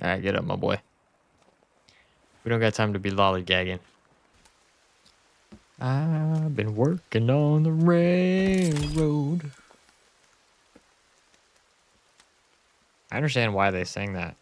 All right, get up, my boy. We don't got time to be lollygagging. I've been working on the railroad. I understand why they sang that.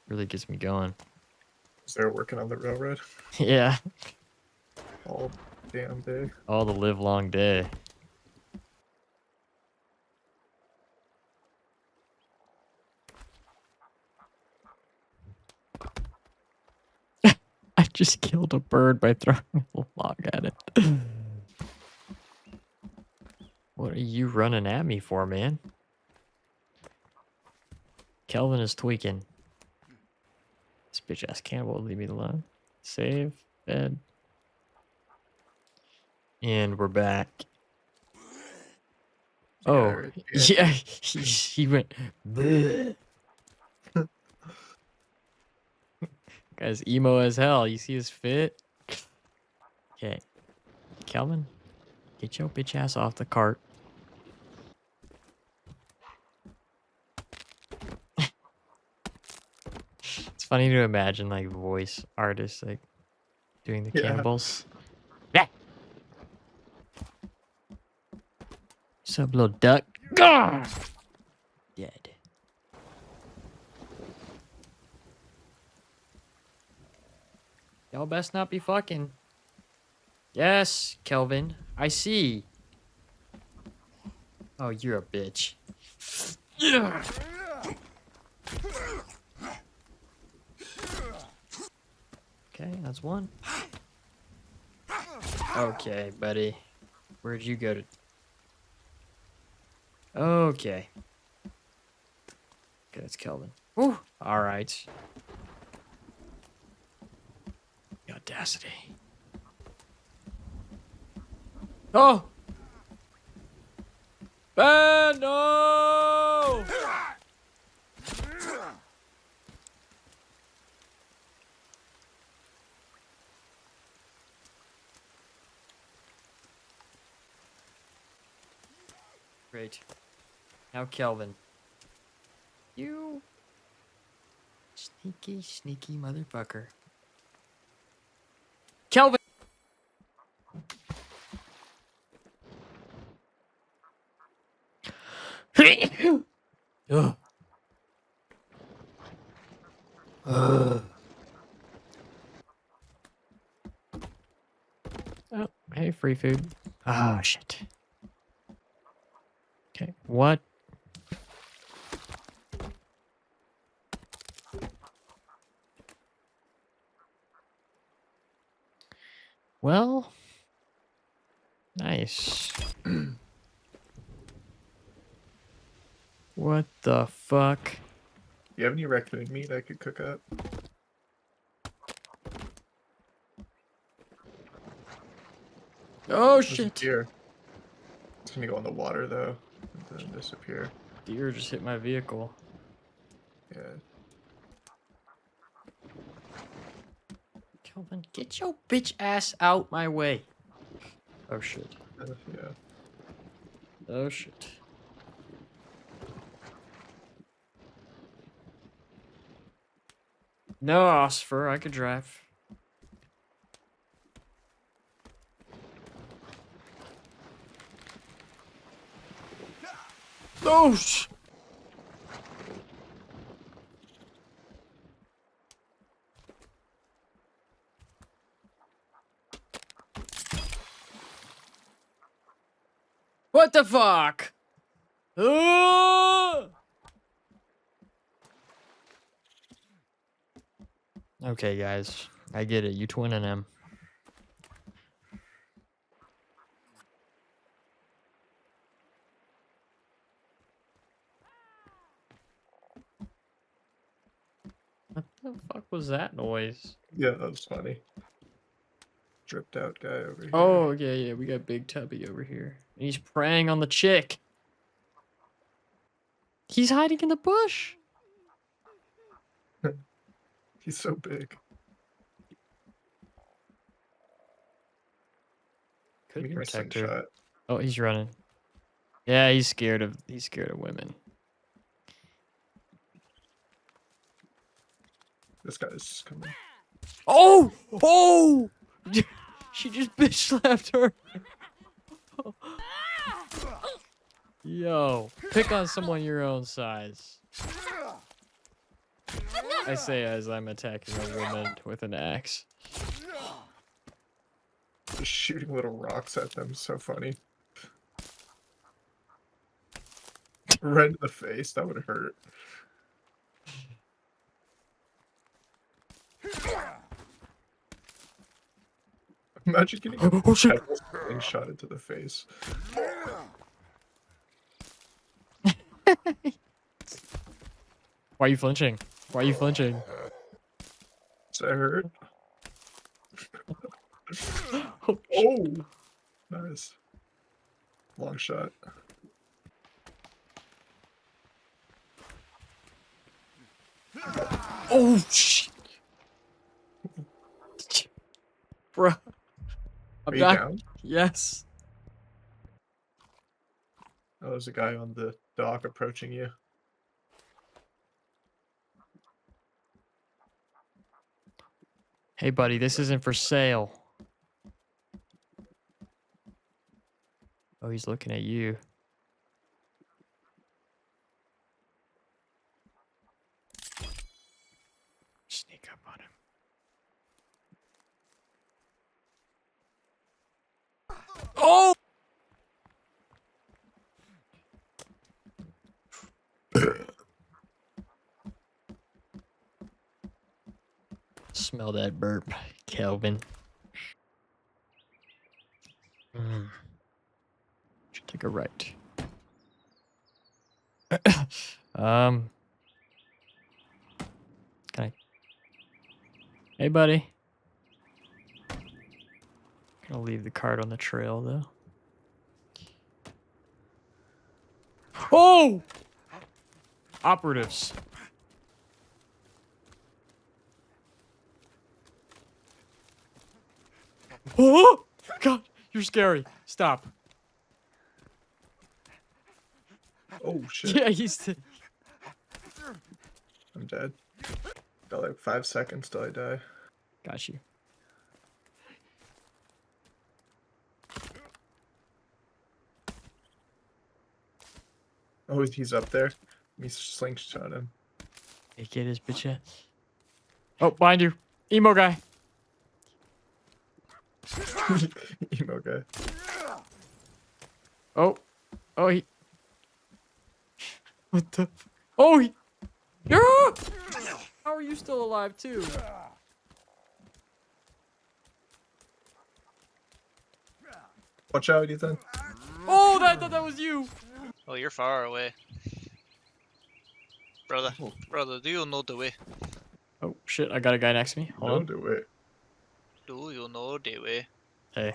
Really gets me going. Is they're working on the railroad Yeah. all damn day. All the live long day. I just killed a bird by throwing a log at it. What are you running at me for, man? Kelvin is tweaking. This bitch ass cannibal, leave me alone. Save, bed. And we're back. Oh, yeah, he went. Bleh. Guy's emo as hell. You see his fit? Okay, Kelvin, get your bitch ass off the cart. It's funny to imagine like voice artists like doing the cannibals. Yeah. What's up, little duck? Gah! Dead. Y'all best not be fucking. Yes, Kelvin. I see. Oh, you're a bitch. Yeah. Okay, that's one. Okay, buddy. Where'd you go to? Okay. Okay, that's Kelvin. Whew. All right. The audacity. Oh! Ben, no! Great. Now Kelvin. You sneaky, sneaky motherfucker. Kelvin! Ugh. Oh, hey, free food. Oh, shit. Okay, what? Well, nice. What the fuck? You have any raccoon meat I could cook up? Oh, There's a shit. deer. It's gonna go in the water though, and then disappear. Deer just hit my vehicle. Yeah. Kelvin, get your bitch ass out my way. Oh, shit. Yeah. Oh, shit. No, Osfer, I could drive. Oh, what the fuck? Okay, guys. I get it. You twinning him. What the fuck was that noise? Yeah, that was funny. Dripped out guy over here. Oh, yeah. We got Big Tubby over here. He's preying on the chick. He's hiding in the bush. He's so big. Could Give me my protect her. slingshot. Oh, he's running. Yeah, he's scared of women. This guy's coming. Oh! Oh! She just bitch slapped her. Yo, pick on someone your own size. I say as I'm attacking a woman with an axe. Just shooting little rocks at them. So funny. Right in the face. That would hurt. Imagine getting a Oh shit! shot into the face. Why are you flinching? Why are you flinching? Does that hurt? Oh, Oh, nice. Long shot. oh shit! Bruh. I'm Are you dying. down? Yes. Oh, there's a guy on the dock approaching you. Hey buddy, this isn't for sale. Oh, he's looking at you. Sneak up on him. Oh! Smell that burp, Kelvin. Should take a right. Can I? Hey, buddy. Gonna leave the card on the trail though. Oh! Operatives. Oh! God, you're scary. Stop. Oh shit. Yeah, he's. I'm dead. Got like 5 seconds till I die. Got you. Oh, he's up there. Me slingshot him. Hey, get his bitch ass. Oh, behind you. Emo guy. Emo guy. Oh. Oh, he. What the? Oh, he. Yeah! How are you still alive, too? Watch out, Ethan. Oh, that was you. Oh, you're far away. Brother, do you know the way? Oh, shit. I got a guy next to me. Hold on. Don't do it. Do you know the way? Hey.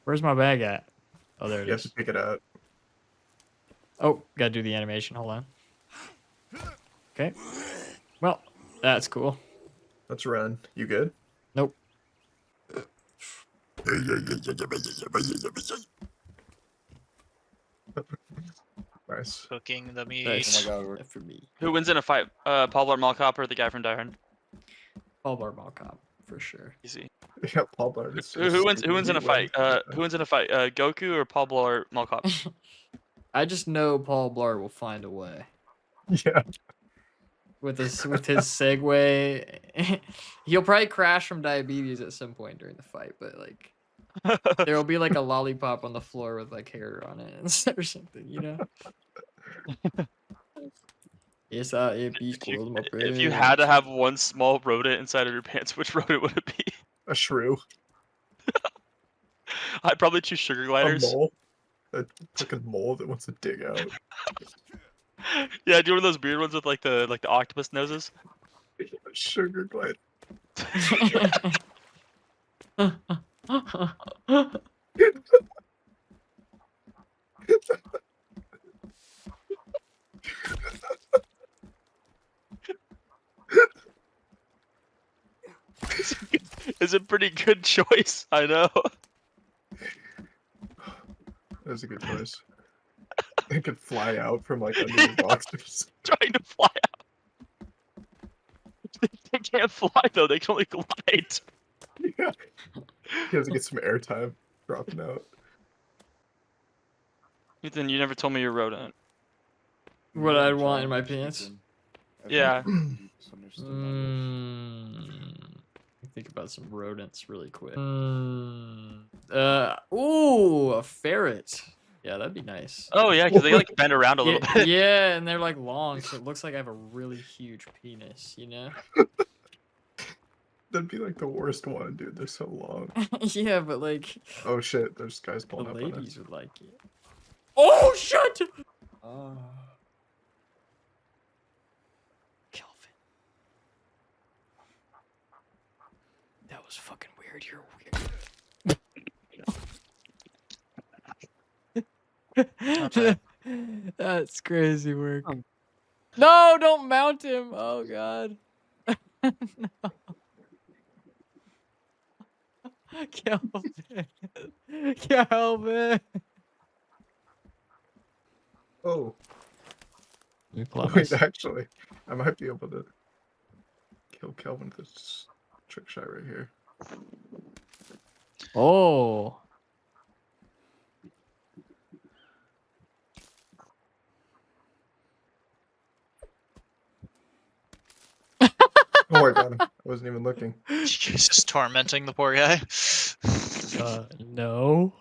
Where's my bag at? Oh, there it You have is. to pick it out. Oh, gotta do the animation. Hold on. Okay. Well, that's cool. Let's run. You good? Nope. Nice. Cooking the meat. Nice. Oh my God, For me. Who wins in a fight? Paul Blart Mall Cop or the guy from Die Hard? Paul Blart Mall Cop, for sure. Easy. Yeah, Paul Blart is Who wins? Who wins in a fight? Who wins in a fight? Goku or Paul Blart Mall Cop? I just know Paul Blart will find a way. Yeah. With his segue. He'll probably crash from diabetes at some point during the fight, but like there will be like a lollipop on the floor with like hair on it or something, you know? Yes, I am peaceful, my If you had to friends. have one small rodent inside of your pants, which rodent would it be? A shrew. I'd probably choose sugar A gliders. mole. A fucking mole that wants to dig out. Yeah, do one of those weird ones with like the octopus noses. Sugar glider. It's a pretty good choice. I know. That was a good choice. It could fly out from like under the boxers. Trying to fly out. They can't fly though. They can only glide. Yeah. He has to get some airtime dropping out. Ethan, you never told me you're rodent. What Yeah, I'd I'm want in trying my to pants? sneak in. Yeah. Misunderstood my wish. Think about some rodents really quick. Ooh, a ferret. Yeah, that'd be nice. Oh yeah, because they like bend around a little Yeah, bit. yeah, and they're like long, so it looks like I have a really huge penis, you know? That'd be like the worst one, dude. They're so long. Yeah, but like Oh shit, there's guys the pulling up on ladies us. would like it. Oh shit! Ah. Kelvin. That was fucking weird. You're weird. That's crazy work. No, don't mount him. Oh god. No. Kelvin. Kelvin. Oh, We wait, actually, I might be able to kill Kelvin with this trick shot right here. Oh. Oh, I got him. I wasn't even looking. Just tormenting the poor guy. No.